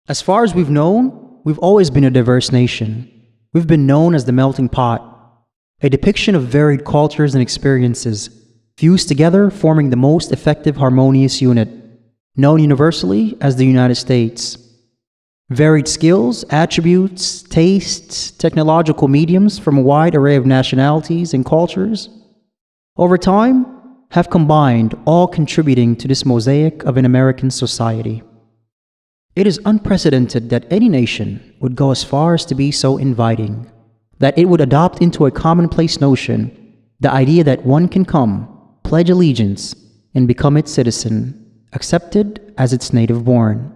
As far as we've known, we've always been a diverse nation. We've been known as the melting pot, a depiction of varied cultures and experiences, fused together forming the most effective harmonious unit, known universally as the United States. Varied skills, attributes, tastes, technological mediums from a wide array of nationalities and cultures, over time, have combined, all contributing to this mosaic of an American society. It is unprecedented that any nation would go as far as to be so inviting, that it would adopt into a commonplace notion the idea that one can come, pledge allegiance, and become its citizen, accepted as its native born.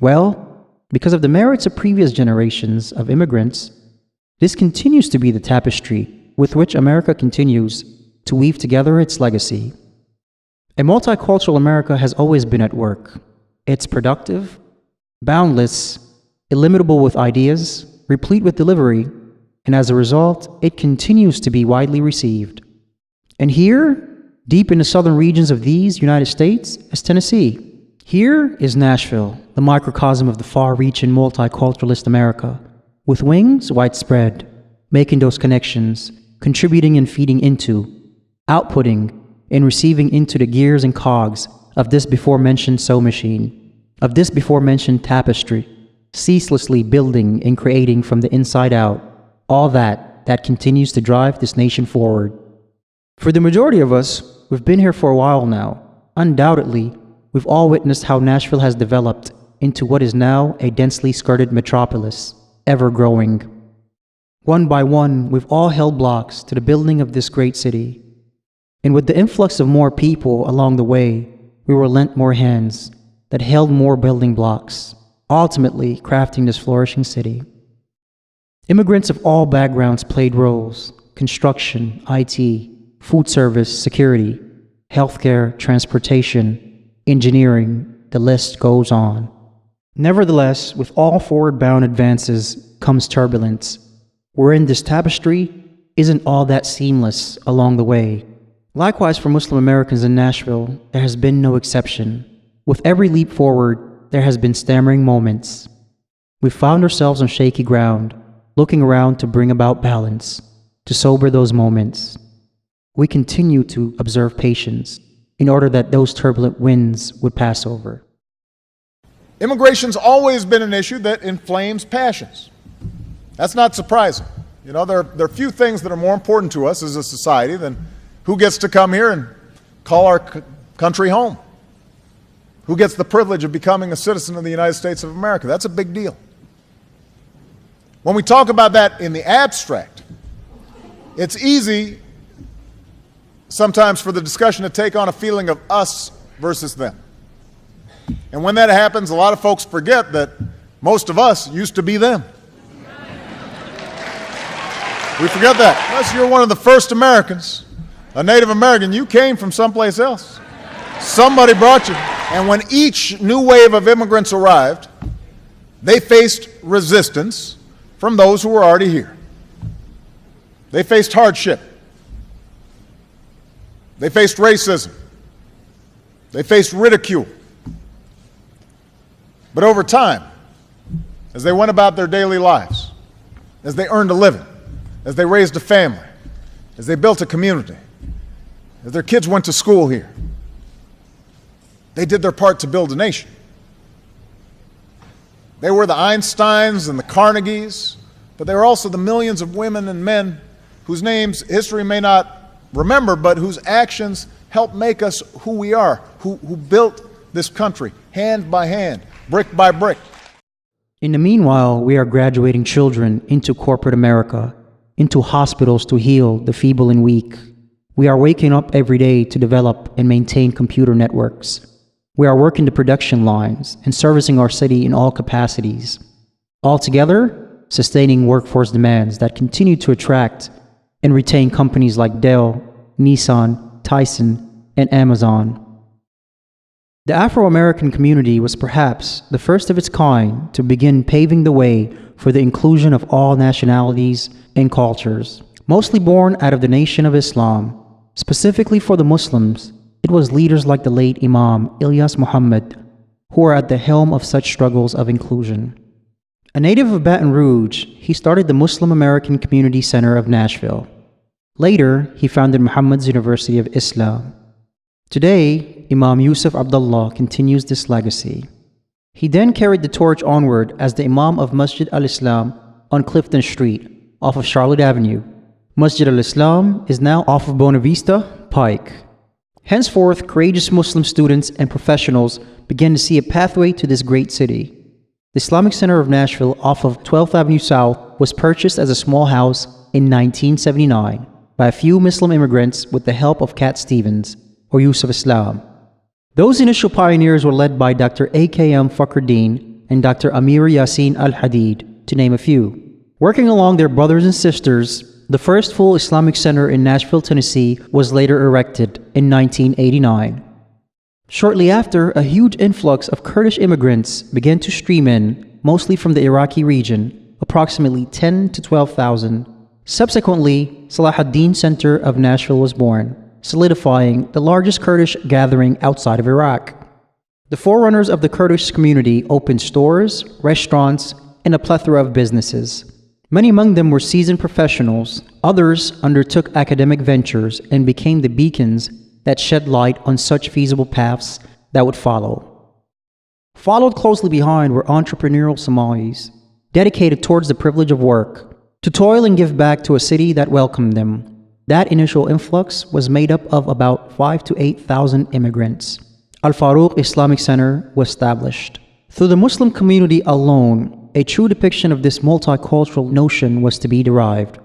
Well, because of the merits of previous generations of immigrants, this continues to be the tapestry with which America continues to weave together its legacy. A multicultural America has always been at work. It's productive, boundless, illimitable with ideas, replete with delivery, and as a result, it continues to be widely received. And here, deep in the southern regions of these United States, is Tennessee. Here is Nashville, the microcosm of the far-reaching multiculturalist America, with wings widespread, making those connections, contributing and feeding into, outputting and receiving into the gears and cogs of this before-mentioned sew machine, of this before-mentioned tapestry, ceaselessly building and creating from the inside out all that continues to drive this nation forward. For the majority of us, we've been here for a while now. Undoubtedly, we've all witnessed how Nashville has developed into what is now a densely skirted metropolis, ever growing. One by one, we've all held blocks to the building of this great city. And with the influx of more people along the way, we were lent more hands that held more building blocks, ultimately crafting this flourishing city. Immigrants of all backgrounds played roles: construction, IT, food service, security, healthcare, transportation, engineering, the list goes on. Nevertheless, with all forward-bound advances comes turbulence, wherein this tapestry isn't all that seamless along the way. Likewise, for Muslim Americans in Nashville, there has been no exception. With every leap forward, there has been stammering moments. We found ourselves on shaky ground, looking around to bring about balance, to sober those moments. We continue to observe patience in order that those turbulent winds would pass over. Immigration's always been an issue that inflames passions. That's not surprising. You know, there are few things that are more important to us as a society than who gets to come here and call our country home. Who gets the privilege of becoming a citizen of the United States of America? That's a big deal. When we talk about that in the abstract, it's easy sometimes for the discussion to take on a feeling of us versus them. And when that happens, a lot of folks forget that most of us used to be them. We forget that. Unless you're one of the first Americans, a Native American, you came from someplace else. Somebody brought you. And when each new wave of immigrants arrived, they faced resistance from those who were already here. They faced hardship. They faced racism. They faced ridicule. But over time, as they went about their daily lives, as they earned a living, as they raised a family, as they built a community, as their kids went to school here, they did their part to build a nation. They were the Einsteins and the Carnegies, but they were also the millions of women and men whose names history may not remember, but whose actions helped make us who we are, who built this country hand by hand, brick by brick. In the meanwhile, we are graduating children into corporate America, into hospitals to heal the feeble and weak. We are waking up every day to develop and maintain computer networks. We are working the production lines and servicing our city in all capacities. Altogether, sustaining workforce demands that continue to attract and retain companies like Dell, Nissan, Tyson, and Amazon. The Afro-American community was perhaps the first of its kind to begin paving the way for the inclusion of all nationalities and cultures. Mostly born out of the Nation of Islam, specifically for the Muslims, it was leaders like the late Imam Ilias Mohammed who were at the helm of such struggles of inclusion. A native of Baton Rouge, he started the Muslim American Community Center of Nashville. Later, he founded Muhammad's University of Islam. Today, Imam Yusuf Abdullah continues this legacy. He then carried the torch onward as the Imam of Masjid al-Islam on Clifton Street, off of Charlotte Avenue. Masjid al-Islam is now off of Buena Vista Pike. Henceforth, courageous Muslim students and professionals began to see a pathway to this great city. The Islamic Center of Nashville off of 12th Avenue South was purchased as a small house in 1979 by a few Muslim immigrants with the help of Cat Stevens, or Yusuf Islam. Those initial pioneers were led by Dr. A.K.M. Fakhruddin and Dr. Amir Yassin al-Hadid, to name a few. Working along their brothers and sisters, the first full Islamic center in Nashville, Tennessee was later erected in 1989. Shortly after, a huge influx of Kurdish immigrants began to stream in, mostly from the Iraqi region, approximately 10 to 12,000. Subsequently, Salahuddin Center of Nashville was born, solidifying the largest Kurdish gathering outside of Iraq. The forerunners of the Kurdish community opened stores, restaurants, and a plethora of businesses. Many among them were seasoned professionals. Others undertook academic ventures and became the beacons that shed light on such feasible paths that would follow. Followed closely behind were entrepreneurial Somalis, dedicated towards the privilege of work, to toil and give back to a city that welcomed them. That initial influx was made up of about 5,000 to 8,000 immigrants. Al-Faruq Islamic Center was established. Through the Muslim community alone, a true depiction of this multicultural notion was to be derived.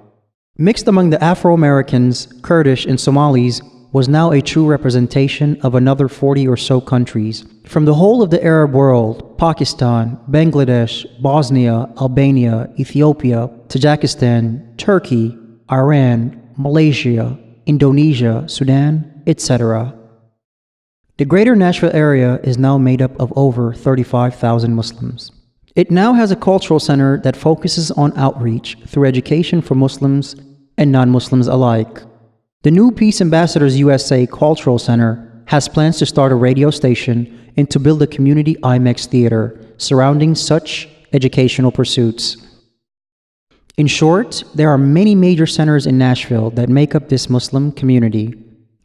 Mixed among the Afro-Americans, Kurdish, and Somalis was now a true representation of another 40 or so countries. From the whole of the Arab world, Pakistan, Bangladesh, Bosnia, Albania, Ethiopia, Tajikistan, Turkey, Iran, Malaysia, Indonesia, Sudan, etc. The greater Nashville area is now made up of over 35,000 Muslims. It now has a cultural center that focuses on outreach through education for Muslims and non-Muslims alike. The new Peace Ambassadors USA Cultural Center has plans to start a radio station and to build a community IMAX theater surrounding such educational pursuits. In short, there are many major centers in Nashville that make up this Muslim community.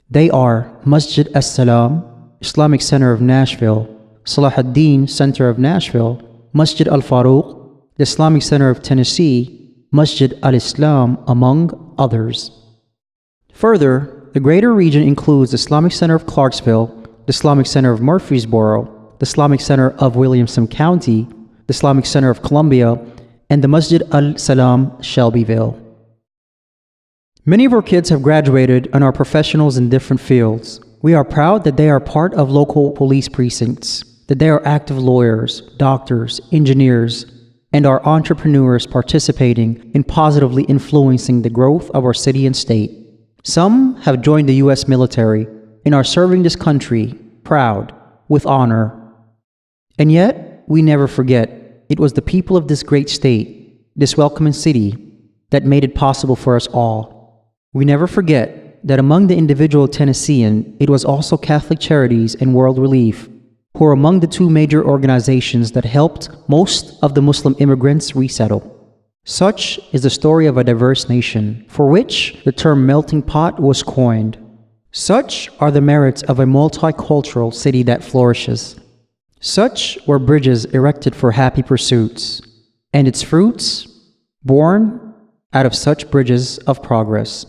They are Masjid As-Salam, Islamic Center of Nashville, Salahuddin Center of Nashville, Masjid Al-Faruq, the Islamic Center of Tennessee, Masjid Al-Islam, among others. Further, the greater region includes the Islamic Center of Clarksville, the Islamic Center of Murfreesboro, the Islamic Center of Williamson County, the Islamic Center of Columbia, and the Masjid Al-Salam, Shelbyville. Many of our kids have graduated and are professionals in different fields. We are proud that they are part of local police precincts, that they are active lawyers, doctors, engineers, and are entrepreneurs participating in positively influencing the growth of our city and state. Some have joined the U.S. military and are serving this country proud, with honor. And yet, we never forget, it was the people of this great state, this welcoming city, that made it possible for us all. We never forget that among the individual Tennessean, it was also Catholic Charities and World Relief, who are among the two major organizations that helped most of the Muslim immigrants resettle. Such is the story of a diverse nation, for which the term melting pot was coined. Such are the merits of a multicultural city that flourishes. Such were bridges erected for happy pursuits, and its fruits born out of such bridges of progress.